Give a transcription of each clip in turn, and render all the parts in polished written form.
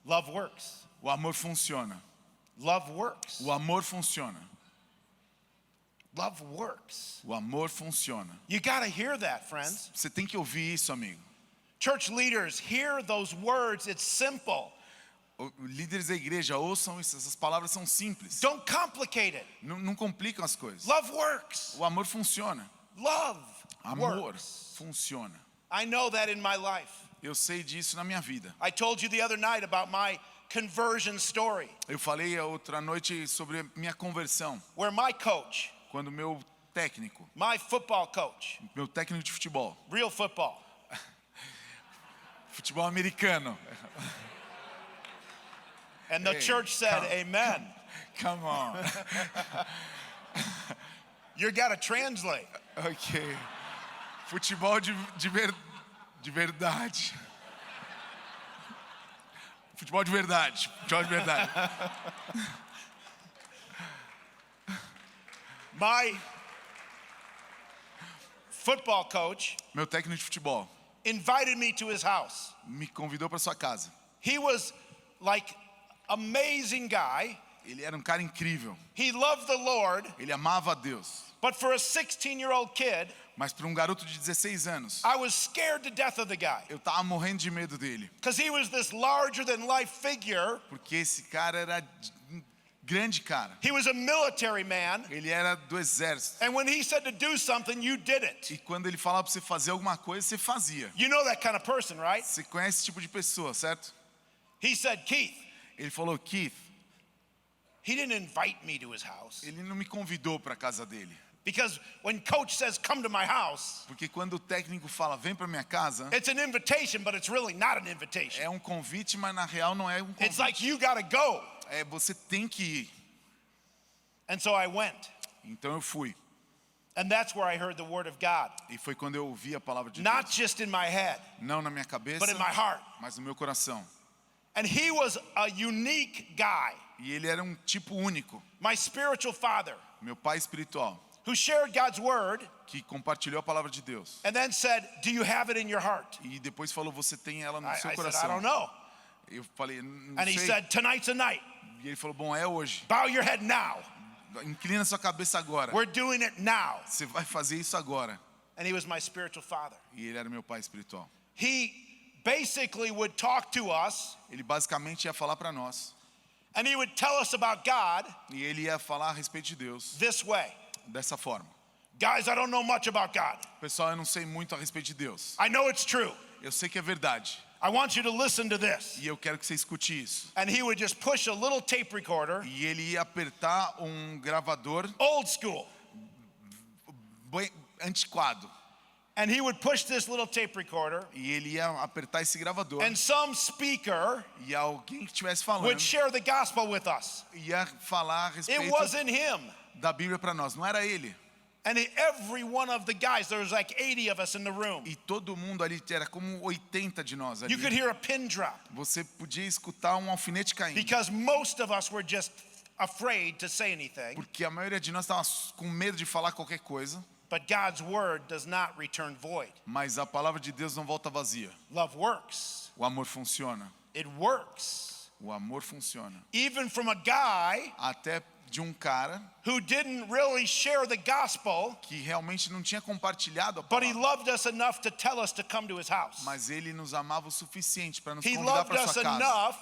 Love works. O amor funciona. Love works. O amor funciona. Love works. O amor funciona. You got to hear that, friends. Você tem que ouvir isso, amigo. Church leaders, hear those words. It's simple. Líderes da igreja, ouçam isso. Essas palavras são simples. Don't complicate it. Não complicam as coisas. Love works. O amor funciona. Love Amor works. funciona. I know that in my life. Eu sei disso na minha vida. I told you the other night about my conversion story, Eu falei a outra noite sobre a minha conversão. where my coach, Quando meu técnico de de futebol, real football, futebol americano. and the Hey, church said, come- amen. Come on. You got to translate. Ok. Futebol de verdade. Futebol de verdade. Futebol de verdade. My football coach Meu técnico de futebol invited me to his house. me convidou para sua casa. He was like amazing guy. Ele era um cara incrível. He loved the Lord, Ele amava a Deus. but for a 16-year-old kid, Mas para um garoto de 16 anos, I was scared to death of the guy eu tava morrendo de medo dele. because he was this larger than life figure. Porque esse cara era um grande cara. He was a military man, Ele era do exército. and when he said to do something, you did it. E quando ele falava para você fazer alguma coisa, você fazia. You know that kind of person, right? Você conhece esse tipo de pessoa, certo? He said, Keith, Ele falou, Keith, he didn't invite me to his house. ele não me convidou para a casa dele. Because when coach says, come to my house, Porque quando o técnico fala, vem para minha casa, it's an invitation, but it's really not an invitation. é um convite, mas na real não é um It's convite. like you got to go. É, você tem que ir. And so I went. Então eu fui. And that's where I heard the word of God. E foi quando eu ouvi a palavra de Not Deus. just in my head, Não na minha cabeça, but in my heart. mas no meu coração. And he was a unique guy, E ele era um tipo único. my spiritual father, Meu pai espiritual, who shared God's word que compartilhou a palavra de Deus. and then said, do you have it in your heart? E depois falou, você tem ela no I seu said, coração. I don't know. Eu falei, não And he sei. said, tonight's the night. E ele falou, bom, é hoje. Bow your head now. Inclina sua cabeça agora. We're doing it now. Você vai fazer isso agora. And he was my spiritual father. E ele era meu pai espiritual. He basically would talk to us Ele basicamente ia falar para nós. and he would tell us about God E ele ia falar a respeito de Deus this way. dessa forma. Guys, I don't know much about God. Pessoal, eu não sei muito a respeito de Deus. I know it's true. Eu sei que é verdade. I want you to listen to this. E eu quero que você escute isso. And he would just push a little tape recorder, E ele ia apertar um gravador old school. bem antiquado. And he would push this little tape recorder, E ele ia apertar esse gravador. and some speaker E alguém que estivesse falando would share the gospel with us. ia falar a It respeito wasn't him. da Bíblia para nós. Não era ele. And every one of the guys, there was like 80 of us in the room. E todo mundo ali, era como 80 de nós ali. You could hear a pin drop Você podia escutar um alfinete caindo. because most of us were just afraid to say anything. Porque a maioria de nós estava com medo de falar qualquer coisa. But God's word does not return void. Mas a palavra de Deus não volta vazia. Love works. O amor funciona. It works. O amor funciona. Even from a guy Até de um cara who didn't really share the gospel, que realmente não tinha compartilhado a but he palavra. loved us enough to tell us to come to his house. Mas ele nos amava o suficiente para nos He convidar loved para us sua casa. enough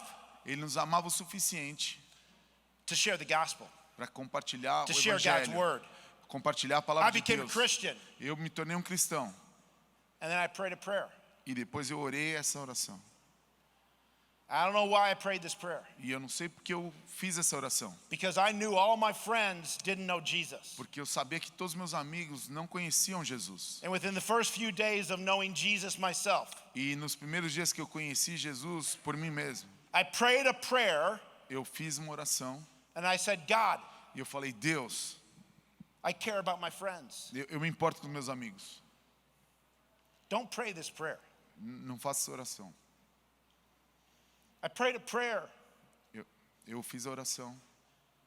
Ele nos amava o suficiente to share the gospel, para compartilhar to o share God's evangelho. word. Compartilhar a I palavra de became a Deus. Christian, Eu me tornei um cristão. and then I prayed a prayer. E depois eu orei essa oração. I don't know why I prayed this prayer, E eu não sei porque eu fiz essa oração. because I knew all my friends didn't know Jesus. Porque eu sabia que todos meus amigos não conheciam Jesus. And within the first few days of knowing Jesus myself, E nos primeiros dias que eu conheci Jesus por mim mesmo, I prayed a prayer, eu fiz uma oração and I said, God, e eu falei, Deus, I care about my friends. eu me importo com meus amigos. Don't pray this prayer. Não faça essa oração. I prayed a prayer. Eu fiz a oração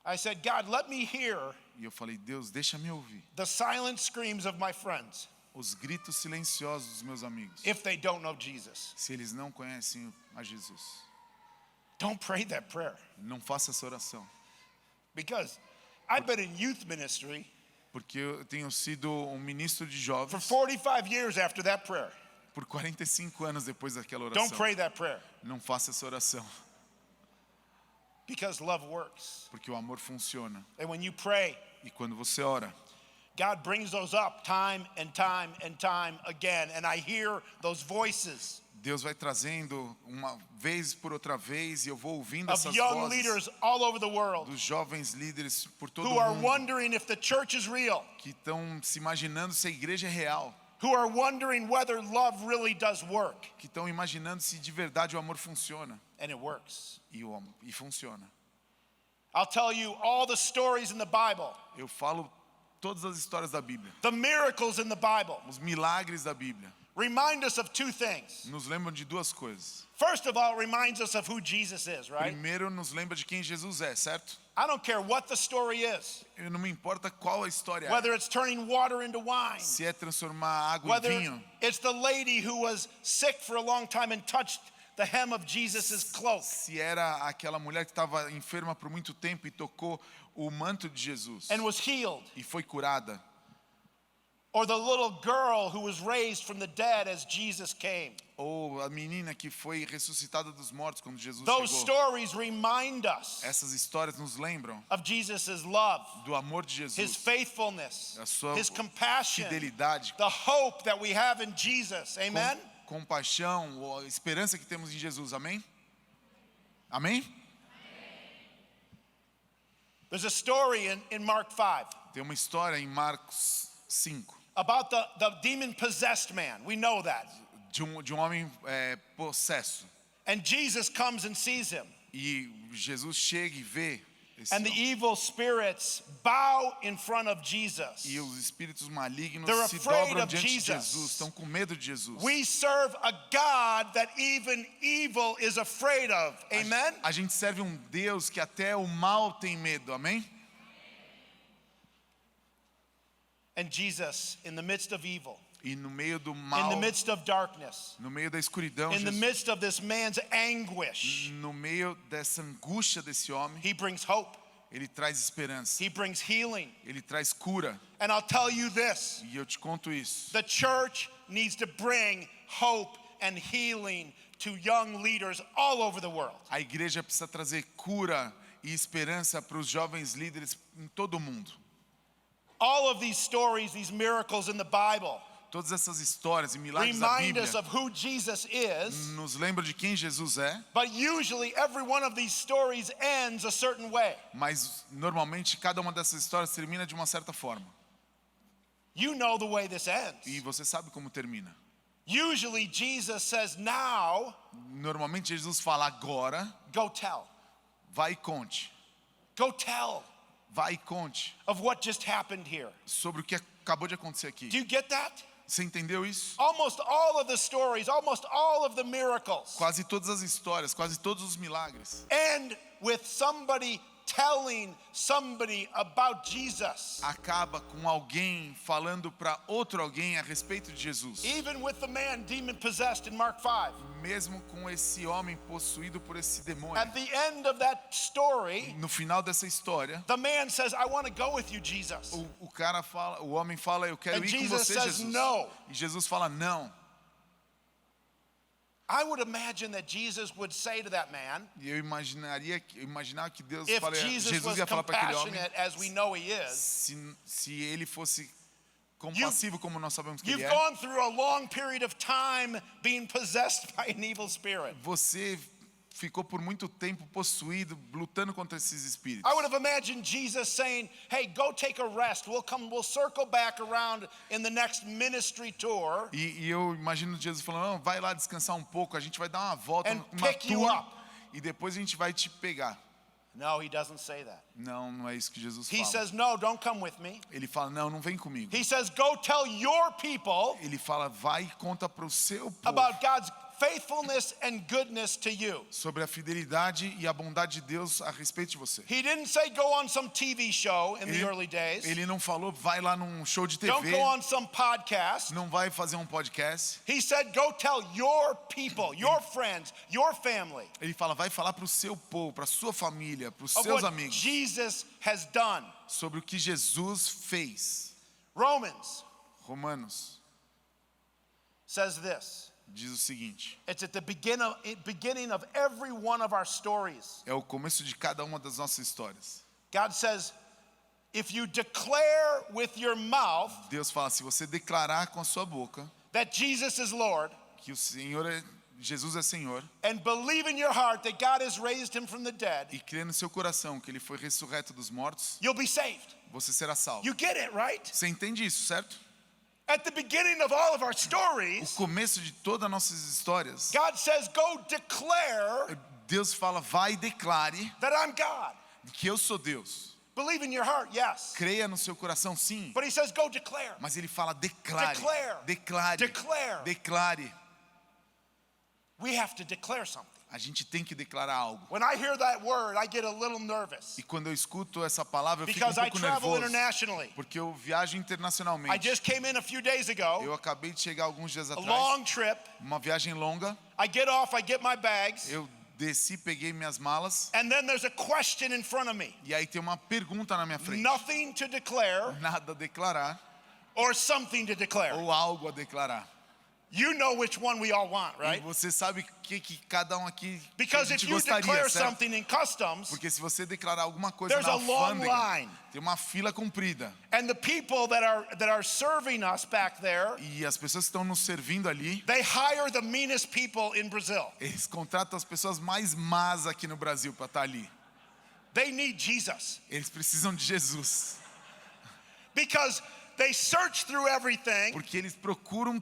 I said, God, let me hear e eu falei, Deus, deixa-me ouvir the silent screams of my friends os gritos silenciosos dos meus amigos, if they don't know Jesus. se eles não conhecem a Jesus. Don't pray that prayer. Não faça essa oração. Because I've been in youth ministry Porque eu tenho sido um ministro de for jovens 45 years after that prayer. por 45 anos depois daquela Don't oração. pray that prayer. Não faça essa oração, Because love works. porque o amor funciona. And when you pray, E quando você ora, God brings those up time and time and time again. And I hear those voices Deus vai trazendo uma vez por outra vez e eu vou ouvindo of essas young vozes leaders all over the world dos jovens líderes por todo who are mundo wondering if the church is real, que estão se imaginando se a igreja é real, who are wondering whether love really does work. que estão imaginando se de verdade o amor funciona And it works. e funciona. I'll tell you all the stories in the Bible, Eu falo todas as histórias da Bíblia, the miracles in the Bible, os milagres da Bíblia remind us of two things. nos lembram de duas coisas. First of all, it reminds us of who Jesus is, right? Primeiro nos lembra de quem Jesus é, certo? I don't care what the story is, Eu não me importa qual a história é. whether it's turning water into wine, Se é transformar água em whether vinho, it's the lady who was sick for a long time and touched the hem of Jesus' cloak, se era aquela mulher que estava enferma por muito tempo e tocou o manto de Jesus and was healed, e foi curada, or the little girl who was raised from the dead as Jesus came. ou a menina que foi ressuscitada dos mortos quando Jesus Those chegou. stories remind us Essas histórias nos lembram of Jesus' love, do amor de his Jesus, faithfulness, a sua his compassion, fidelidade, the hope that we have in Jesus. Amen? compaixão, ou a esperança que temos em Jesus. Amém? Amém? There's a story in Mark 5 Tem uma história em Marcos 5 about the demon-possessed man. We know that. de um homem possesso. And Jesus comes and sees him. E Jesus chega e vê esse And the homem. evil spirits bow in front of Jesus. E os espíritos malignos They're se afraid dobram of diante de Jesus. Jesus, estão com medo de Jesus. We serve a God that even evil is afraid of. Amen? A gente serve um Deus que até o mal tem medo, amém? And Jesus, in the midst of evil, E no meio do in mal, the midst of darkness, no meio da escuridão, in the Jesus, midst of this man's anguish, no meio dessa angústia desse homem, he brings hope. ele traz esperança, He brings healing. ele traz cura. And I'll tell you this, E eu te conto isso. the church needs to bring hope and healing to young leaders all over the world. A igreja precisa trazer cura e esperança para os jovens líderes em todo o mundo. All of these stories, these miracles in the Bible, Todas essas histórias e milagres da remind Bíblia us of who Jesus is, nos lembram de quem Jesus é, but usually every one of these stories ends a certain way. mas normalmente cada uma dessas histórias termina de uma certa forma. You know the way this E ends. você sabe como termina. Usually Jesus says, now Normalmente Jesus fala agora, go tell. vai e conte. Go tell Vai e conte of what just happened here. sobre o que acabou de acontecer aqui. Do you get that? Você entendeu isso? Almost all of the stories, almost all of the miracles Quase todas as histórias, quase todos os milagres end with somebody telling somebody about Jesus. acaba com alguém falando para outro alguém a respeito de Jesus. Even with the man demon possessed in Mark 5. Mesmo com esse homem possuído por esse demônio. At the end of that story, No final dessa história, the man says, I want to go with you, Jesus. o cara fala, o homem fala, eu quero And ir com Jesus você, says, Jesus. "No." E Jesus fala, não. I would imagine that Jesus would say to that man, E eu imaginava que Deus if falaria, Jesus Jesus was ia falar para aquele homem, compassionate as we know he is, se ele fosse compassivo como nós sabemos que you've ele é, gone through a long period of time being possessed by an evil spirit. você ficou por muito tempo possuído, lutando contra esses espíritos. I would have imagined Jesus saying, hey, go take a rest. We'll circle back around in the next ministry tour E eu imagino Jesus falando, não, vai lá descansar um pouco, a gente vai dar uma volta And numa pick you tour up. e depois a gente vai te pegar. No, he doesn't say that. Não, não é isso que Jesus He fala. says, no, don't come with me. Ele fala, não, não vem comigo. He says, go tell your people Ele fala, vai e conta para o seu povo about God's faithfulness and goodness to you. sobre a fidelidade e a bondade de Deus a respeito de você. He didn't say go on some TV show in the early days. Ele não falou vai lá num show de Don't TV, go on some podcast. não vai fazer um podcast. He said go tell your people, your friends, your family Ele fala vai falar para o seu povo, para a sua família, para os of seus what amigos Jesus has done. sobre o que Jesus fez. Romans Romanos says this. diz o seguinte: It's at the beginning of every one of our stories. é o começo de cada uma das nossas histórias. God says, if you declare with your mouth Deus fala, se você declarar com a sua boca that Jesus is Lord que o Senhor Jesus é Senhor and believe in your heart that God has raised him from the dead, e crer no seu coração que ele foi ressurreto dos mortos, you'll be saved. você será salvo. You get it, right? Você entende isso, certo? At the beginning of all of our O stories, começo de todas as nossas histórias, God says, go declare Deus fala, vai e declare that I'm God. que eu sou Deus. Believe in your heart, yes. Creia no seu coração, sim. But he says, go declare. Mas ele fala, declare, Declare. declare, Declare. declare. We have to declare something. A gente tem que declarar algo. When I hear that word, I get a little nervous E quando eu escuto essa palavra, eu fico because I pouco travel nervoso. internationally. Porque eu viajo I internacionalmente. just came in a few days ago, Eu acabei de chegar alguns dias a atrás. long trip. Uma viagem longa. I get off, I get my bags, Eu desci, peguei minhas malas. and then there's a question in front of me. E aí tem uma pergunta na minha frente. Nothing to declare Nada a declarar or something to declare. ou algo a declarar. You know which one we all want, E right? você sabe o que cada um aqui que a Because if gente you gostaria, declare certo? something in customs, Porque se você declarar alguma coisa there's na a long alfândega, line. tem uma fila comprida. And the people that are serving us back there, E as pessoas que estão nos servindo ali, they hire the meanest people in Brazil. eles contratam as pessoas mais más aqui no Brasil para estar ali. They need Jesus Eles precisam de Jesus. because they search through everything. Porque eles procuram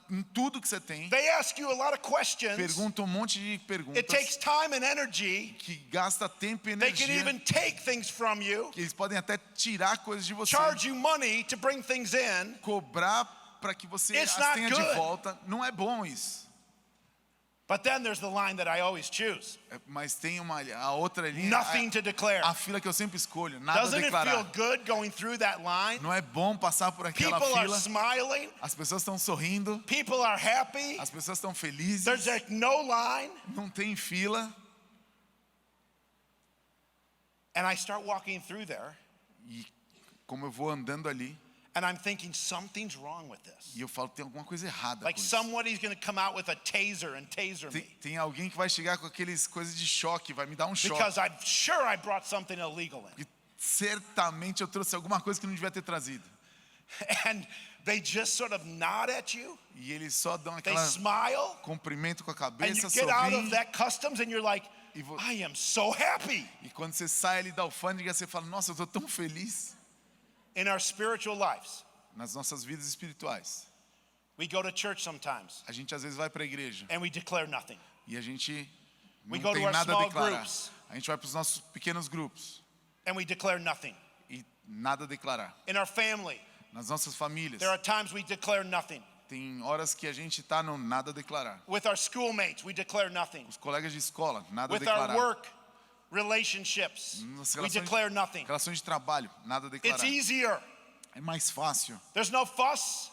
em tudo que você tem, They ask you a lot of questions. perguntam um monte de perguntas It takes time and energy. que gasta tempo e They can energia, even take things from you, que eles podem até tirar coisas de você, charge you money to bring things in. cobrar para que você It's as not tenha good. de volta. Não é bom isso. But then there's the line that I always choose. Mas tem a outra linha, Nothing to declare. a fila que eu sempre escolho, nada a Doesn't it feel declarar. good going through that line? Não é bom passar por aquela People are fila. smiling. As pessoas estão sorrindo, People are happy. as pessoas estão felizes, There's like no line. não tem fila. And I start walking through there E como eu vou andando ali, and I'm thinking something's wrong with this. e eu falo, tem alguma coisa errada Like com isso. somebody's going to come out with a taser and taser me Tem alguém que vai chegar com aqueles coisas de choque, vai me dar um choque. because I'm sure I brought something illegal in. E certamente eu trouxe alguma coisa que não devia ter trazido. And they just sort of nod at you. E eles só dão They aquela smile. cumprimento com a And cabeça, you get out sorriem. of that customs and you're like, E vo- I am so happy. E quando você sai ali da alfândega, você fala, nossa, eu estou tão feliz. In our spiritual lives, Nas nossas vidas espirituais, we go to church sometimes a gente às vezes vai para a igreja and we declare nothing. e a gente We não go to tem our nada a small declarar. groups. A gente vai para os nossos pequenos grupos And we declare nothing. e nada a declarar. In our family, Nas nossas famílias, there are times we declare nothing. tem horas que a gente está no nada a declarar. With our schoolmates, we declare nothing. Os colegas de escola, nada a With our declarar. work relationships, Nas we relações, declare nothing. relações de trabalho, nada a It's declarar. easier. É mais fácil. There's no fuss.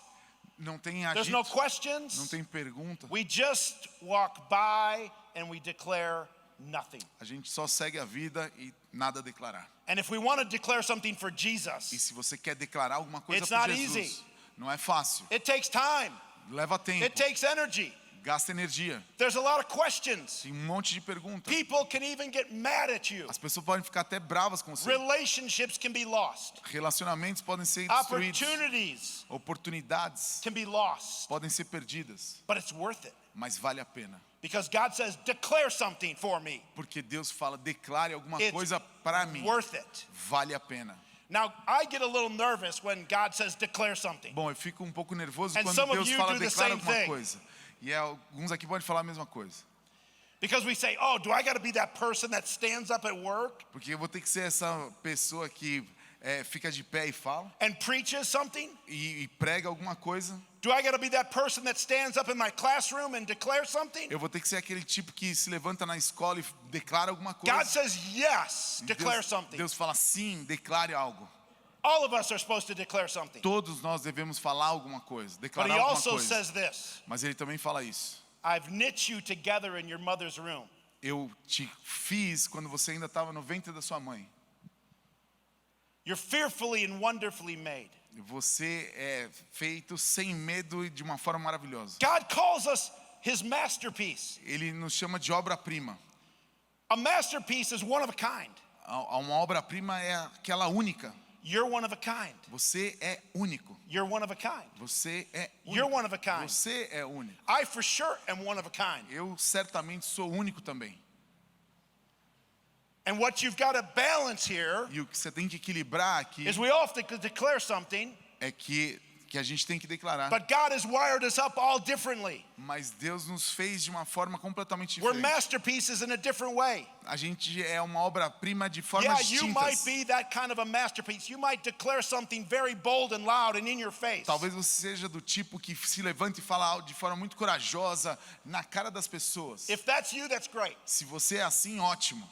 Não tem There's agito, no não questions. tem pergunta. We just walk by and we declare nothing. A gente só segue a vida e nada a declarar. And if we want to declare something for E Jesus, se você quer declarar alguma coisa It's por not Jesus, easy. não é fácil. it takes time. Leva tempo, It takes energy. gasta energia. There's a lot of questions. Tem um monte de perguntas. People can even get mad at you. As pessoas podem ficar até bravas com você. Relationships can be lost. Relacionamentos podem ser destruídos. Opportunities Oportunidades can be lost. podem ser perdidas. But it's worth it. Mas vale a pena. Because God says, declare something for me. Porque Deus fala, declare alguma It's coisa para mim. worth it. Vale a pena. Now, I get a little nervous when God says, declare something. Bom, eu fico um pouco nervoso And quando some of Deus you fala, do the declara same alguma thing. coisa. E alguns aqui podem falar a mesma coisa. Because we say, oh, do I got to be that person that stands up at work Porque eu vou ter que ser essa pessoa que fica de pé e fala and preaches something? e prega alguma coisa. Do I got to be that person that stands up in my classroom and declares something? Eu vou ter que ser aquele tipo que se levanta na escola e declara alguma coisa. God says yes, declare something. Deus fala sim, declare algo. All of us are supposed to declare something. Todos nós devemos falar alguma coisa, But declarar he alguma also coisa. says this, Mas ele também fala isso. I've knit you together in your mother's room. Eu te fiz quando você ainda estava no ventre da sua mãe. You're fearfully and wonderfully made. Você é feito sem medo e de uma forma maravilhosa. God calls us his masterpiece. Ele nos chama de obra-prima. A masterpiece is one of a kind. Uma obra-prima é aquela única. You're one of a kind. Você é único. You're one of a kind. Você é You're único. one of a kind. Você é único. I for sure am one of a kind. Eu certamente sou único também. And what you've got to balance here E o que você tem que equilibrar aqui is we all have to declare something, é que a gente tem que declarar. but God has wired us up all differently. Mas Deus nos fez de uma forma completamente We're diferente. masterpieces in a different way. A gente é uma obra-prima de formas Yeah, you might distintas. be that kind of a masterpiece. You might declare something very bold and loud and in your face. Talvez você seja do tipo que se levanta e fala de forma muito corajosa na cara das pessoas. If that's you, that's great. Se você é assim, ótimo.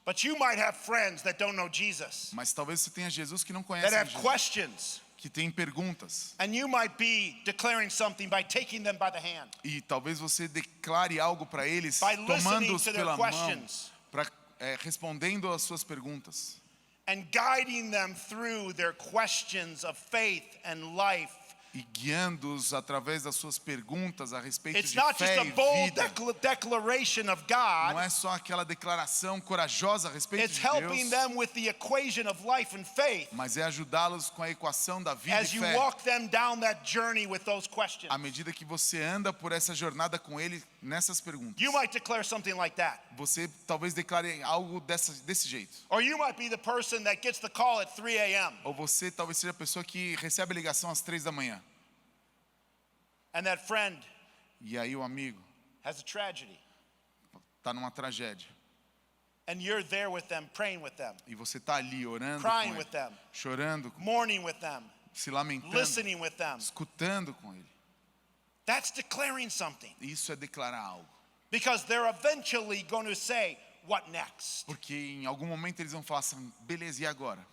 But you might have friends that don't know Jesus, Mas talvez você tenha Jesus que não that conhece have Jesus, questions. que tem perguntas. And you might be declaring something by taking them by the hand, E talvez você declare algo para eles, by listening tomando-os to their pela mão, questions respondendo às suas perguntas. and guiding them through their questions of faith and life. E guiando-os através das suas perguntas a respeito It's de not just fé a e bold vida. declaration of Não God. é só aquela declaração corajosa a respeito It's de helping Deus, them with the equation of life and faith mas é ajudá-los com a equação da vida as e you fé. walk them down that journey with those questions. À medida que você anda por essa jornada com Ele nessas perguntas. You might declare something like that. Você talvez declare algo desse jeito. Or you might be the person that gets the call at 3 a.m. Ou você talvez seja a pessoa que recebe a ligação às 3 da manhã. and that friend E aí o amigo has a tragedy. está numa tragédia. And you're there with them, praying with them, E você está ali orando crying com with ele, them, chorando, mourning with them, se lamentando, listening with them. escutando com ele. That's declaring something. Isso é declarar algo. Because they're eventually going to say, what next? Porque em algum momento eles vão falar assim, beleza, e agora?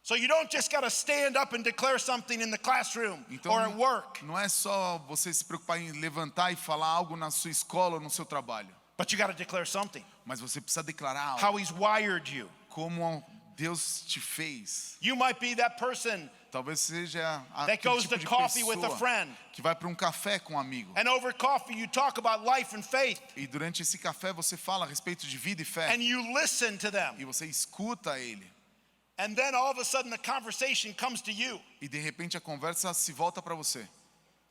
So you don't just got to stand up and declare something in the classroom Então or at work, não é só você se preocupar em levantar e falar algo na sua escola ou no seu trabalho. but you got to declare something. Mas você precisa declarar algo. How he's wired you. Como Deus te fez. You might be that person Talvez seja that aquele goes tipo to de coffee with a pessoa friend. que vai para um café com um amigo. And over coffee, you talk about life and faith. E durante esse café você fala a respeito de vida e fé. And you listen to them. E você escuta ele. And then all of a sudden, the conversation comes to you. E de repente a conversa se volta para você.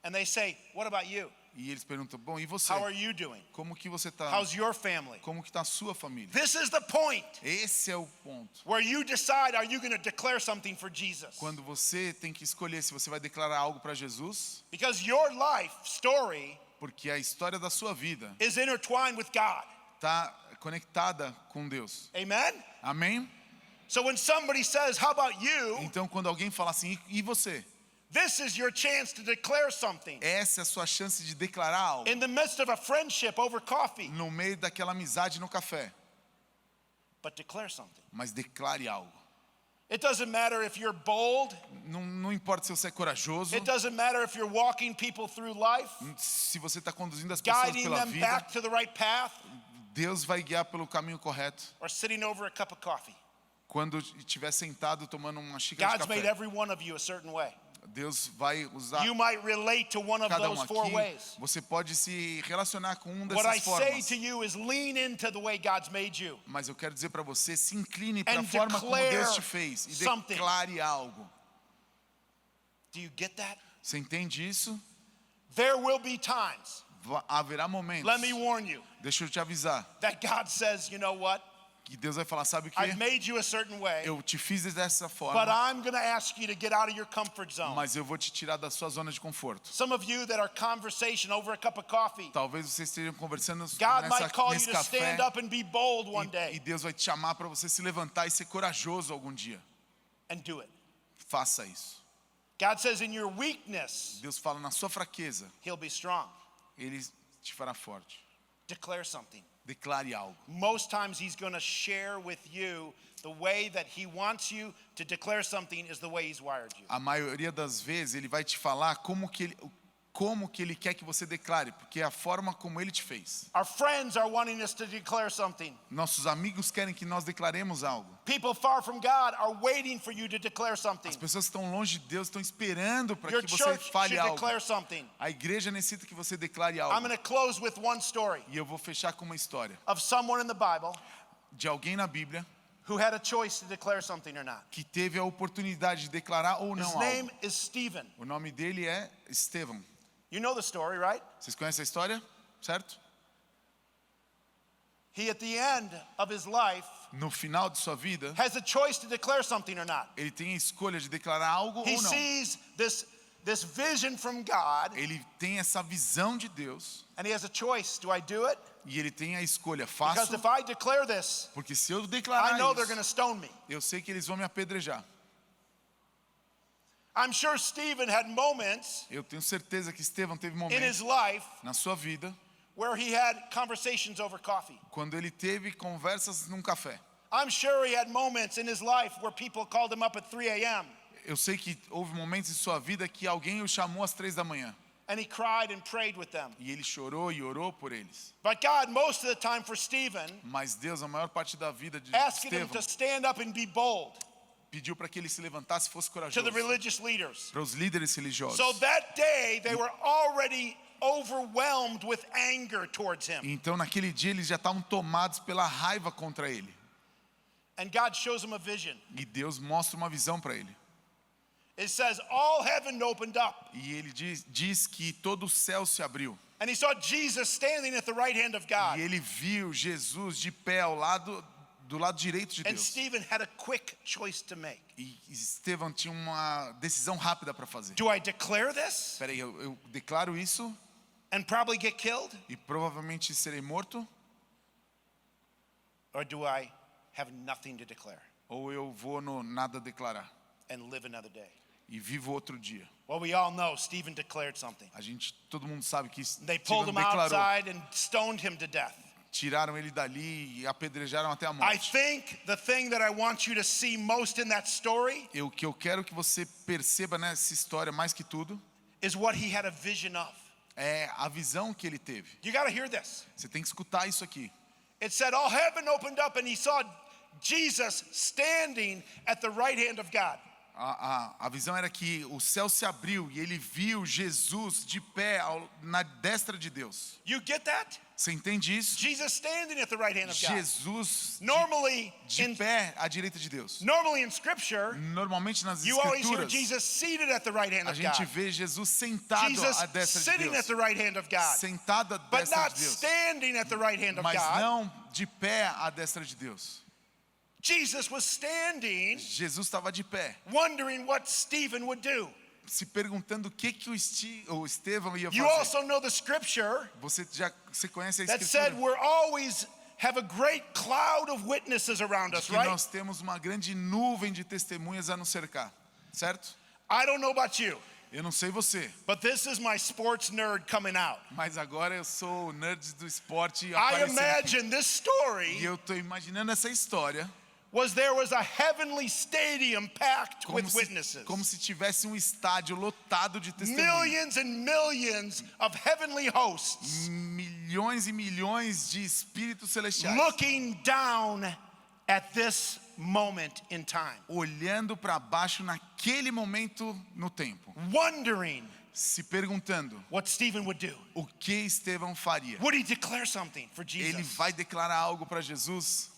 And they say, what about you? E eles perguntam, bom, e você? How are you doing? Como que você está? How's your family? Como que está a sua família? This is the point Esse é o ponto. where you decide, are you going to declare something for Jesus? Quando você tem que escolher se você vai declarar algo para Jesus, Because your life story porque a história da sua vida is intertwined with God. está conectada com Deus. Amen? Amém? So when somebody says, how about you? Então quando alguém fala assim, e você? This is your chance to declare something. Essa é a sua chance de declarar algo In the midst of a friendship over coffee, no meio daquela amizade no café. but declare something. Mas declare algo. It doesn't matter if you're bold. Não importa se você é corajoso, It doesn't matter if you're walking people through life, se você está conduzindo as pessoas guiding pela them vida, back to the right path, Deus vai guiar pelo caminho correto. or sitting over a cup of coffee. Quando estiver sentado tomando uma xícara de God's made café, every one of you a certain way. Deus vai usar You might relate to one of cada those 4 aqui. ways. Você pode se relacionar com What I dessas say formas. to you is lean into the way God's made you. Mas eu quero dizer para você, se incline para a And forma como declare Deus te fez e something. declare algo. Do you get that? Você entende isso? There will be times, Haverá momentos, let me warn you, deixa eu te avisar, that God says, you know what? que Deus vai falar, sabe o I've que? made you a certain way, Eu te fiz dessa but forma, I'm going to ask you to get out of your comfort zone. mas eu vou te tirar da sua zona de conforto. Some of you that are conversation over a cup of coffee, Talvez vocês estejam conversando God might call you nesse to café stand up and be bold one e day. Deus vai te chamar para você se levantar e ser corajoso algum dia. and do it. Faça isso. God says in your weakness, Deus fala na sua fraqueza, he'll be strong. Ele te fará forte. Declare something. Declare algo. Most times he's going to share with you the way that he wants you to declare something is the way he's wired you. A maioria das vezes ele vai te falar como que ele quer que você declare, porque é a forma como ele te fez. Our friends are wanting us to declare something. Nossos amigos querem que nós declaremos algo. People far from God are waiting for you to declare something. As pessoas que estão longe de Deus estão esperando para Your que você church fale should algo. declare something. A igreja necessita que você declare I'm algo. going to close with one story E eu vou fechar com uma história of someone in the Bible de alguém na Bíblia who had a choice to declare something or not. que teve a oportunidade de declarar ou His não name algo. is Stephen. O nome dele é Estevão. You know the story, right? Vocês conhecem a história? Certo? He, at the end of his life, No final de sua vida, has a choice to declare something or not. ele tem a escolha de declarar algo He ou não. sees this vision from God, Ele tem essa visão de Deus and he has a choice. Do I do it? e ele tem a escolha. Because Faço, if I declare this, porque se eu I declarar know they're going to isso, stone me. eu sei que eles vão me apedrejar. I'm sure Stephen had moments Eu tenho certeza que Estevão teve in his momentos life na sua vida where he had conversations over coffee. quando ele teve conversas num café. I'm sure he had moments in his life where people called him up at 3 a.m. Eu sei que houve momentos em sua vida que alguém o chamou às 3 da manhã and he cried and prayed with them. e ele chorou e orou por eles. But God, most of the time for Stephen, Mas Deus, a maior parte da vida de asking him Estevão, to stand up and be bold pediu para que ele se levantasse e fosse to corajoso the religious leaders. para os líderes religiosos. So that day, they were already overwhelmed with anger towards him. Então naquele dia eles já estavam tomados pela raiva contra ele. And God shows him a vision. E Deus mostra uma visão para ele. It says, all heaven opened up. E ele diz que todo o céu se abriu. And he saw Jesus standing at the right hand of God. E ele viu Jesus de pé do lado direito de And Deus. Stephen had a quick choice to make. E Estevão tinha uma decisão rápida para fazer. Do I declare this Espera aí, eu declaro isso and probably get killed? e provavelmente serei morto? Or do I have nothing to declare Ou eu vou no nada declarar and live another day? e vivo outro dia? Well, we all know Stephen declared something. Todo mundo sabe que They pulled Estevão him declarou. outside and stoned him to death. Tiraram ele dali e apedrejaram até a I morte. think the thing that I want you to see most in that story O que eu quero que você perceba nessa história, mais que tudo, is what he had a vision of. é a visão que ele teve. You got to hear this. Você tem que escutar isso aqui. It said all heaven opened up and he saw Jesus standing at the right hand of God. A visão era que o céu se abriu e ele viu Jesus de pé na destra de Deus. You get that? Você entende isso? Jesus standing at the right hand of God. Jesus Normally de pé à direita de Deus. in scripture, Normalmente nas you always hear escrituras, Jesus seated at the right hand a of gente God. vê Jesus sentado Jesus à destra de sitting Deus. at the right hand of God. Sentado à But destra not de Deus. standing at the right hand of Mas God. não de pé à destra de Deus. Jesus was standing, Jesus estava de pé, wondering what Stephen would do. se perguntando o que o Estevão ia You fazer. also know the scripture Você conhece a that said escritura? we're always have a great cloud of witnesses around us, Que right? nós temos uma grande nuvem de testemunhas a nos cercar, certo? I don't know about you, Eu não sei você, but this is my sports nerd coming out. mas agora eu sou o nerd do esporte I aparecendo aqui. imagine this story E eu estou imaginando essa história there was a heavenly stadium packed with witnesses. como se tivesse um estádio lotado de testemunhas. Millions and millions of heavenly hosts Milhões e milhões de espíritos celestiais looking down at this moment in time, olhando para baixo naquele momento no tempo, wondering se perguntando what Stephen would do. o que Estevão faria. Would he declare something for Ele Jesus? vai declarar algo para Jesus?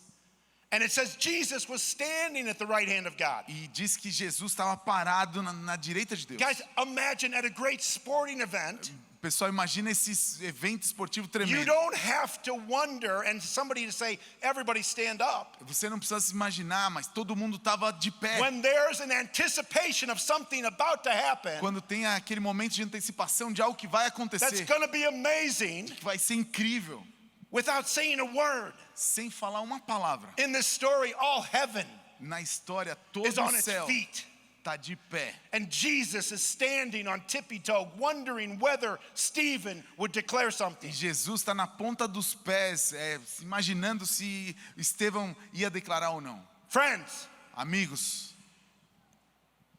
And it says Jesus was standing at the right hand of God. E diz que Jesus estava parado na direita de Deus. Guys, imagine at a great sporting event, Pessoal, imagina esse evento esportivo you tremendo. don't have to wonder and somebody to say, everybody stand up. Você não precisa se imaginar, mas todo mundo estava de pé. When there's an anticipation of something about to happen, Quando tem aquele momento de antecipação de algo que vai that's acontecer, going to be amazing que vai ser incrível, without saying a word. sem falar uma palavra. In this story, all heaven Na história, todo is on o its céu feet. está de pé. And Jesus is standing on tippy toe, wondering whether Stephen would declare something. E Jesus está na ponta dos pés, imaginando se Estevão ia declarar ou não. Friends, Amigos,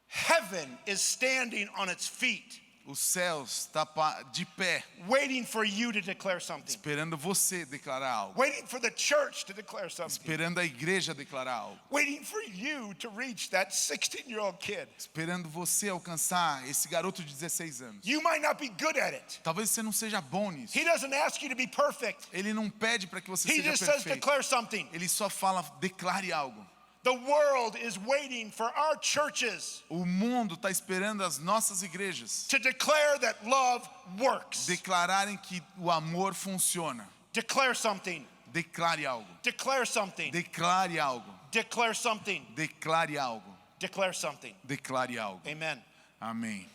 heaven is standing on its feet, os céus está de pé, waiting for you to declare something, esperando você declarar algo. waiting for the church to declare something, Esperando a igreja declarar algo. waiting for you to reach that 16-year-old kid. Esperando você alcançar esse garoto de 16 anos. You might not be good at it. Talvez você não seja bom nisso. He doesn't ask you to be perfect. Ele não pede para que você He seja just says perfeito. declare something. Ele só fala, declare algo. The world is waiting for our churches O mundo está esperando as nossas igrejas to declare that love works. declararem que o amor funciona. Declare something. Declare algo. Declare something. Declare algo. Declare something. Declare algo. Declare something. Declare algo. Amen. Amém.